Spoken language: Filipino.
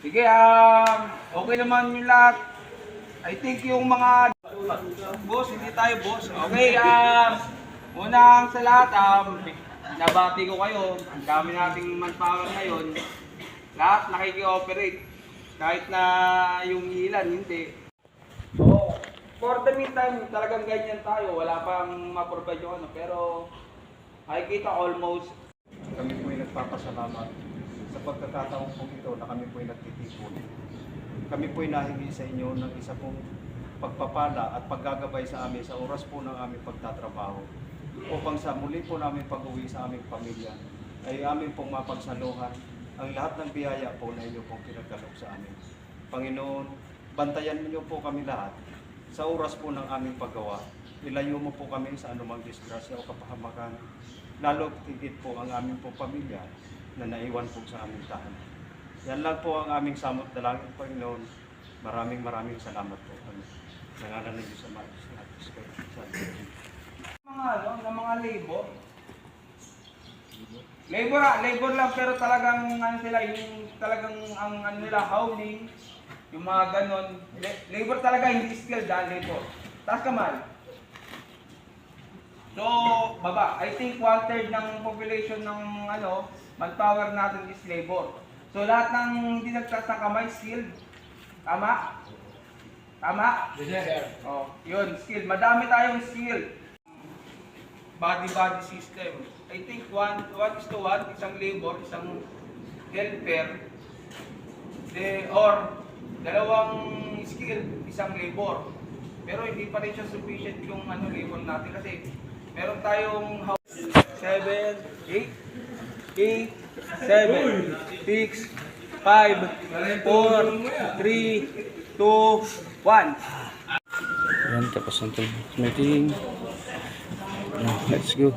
Sige, okay naman yung lahat. I think yung mga boss, hindi tayo boss. Okay, unang sa lahat, nabati ko kayo. Ang dami nating manpower ngayon. Lahat nakiki-operate. Kahit na yung ilan, hindi. So, for the meantime, talagang ganyan tayo. Wala pang ma-provide yung ano. Pero, makikita almost. Kami po ay nagpapasalamat sa pagkakataon po ito na kami po ay nagtitipon. Kami po ay nahingi sa inyo ng isa pong pagpapala at paggagabay sa amin sa oras po ng aming pagtatrabaho upang sa muli po namin pag-uwi sa aming pamilya ay amin pong mapagsaluhan ang lahat ng biyaya po na inyo pong pinagkaloob sa amin. Panginoon, bantayan niyo po kami lahat sa oras po ng aming paggawa. Ilayo mo po kami sa anumang disgrasya o kapahamakan, lalo tigit po ang aming po pamilya na naiwan po sa aming tahanan. Yan lang po ang aming samot dalangin, Panginoon. Maraming salamat po. Nangalan ng Diyos sa Mga labor. Labor lang pero talagang ano sila, yung talagang ang ano nila howling, yung mga ganon. Labor talaga, hindi skill dahil labor. Taas kamay. So, baba. I think 1/3 ng population ng manpower natin is labor. So, lahat ng hindi nagtaas ng kamay, skilled. Tama? Tama? Yes, sir. Oh, yun, skill. Madami tayong skill. Body system. I think 1:1, isang labor, isang helper, or dalawang skill, isang labor. Pero hindi pa rin siya sufficient yung labor natin kasi meron tayong 7, 8, 7, 6, 5, 4, 3, 2, 1. Yan, tapos ang meeting. Let's go.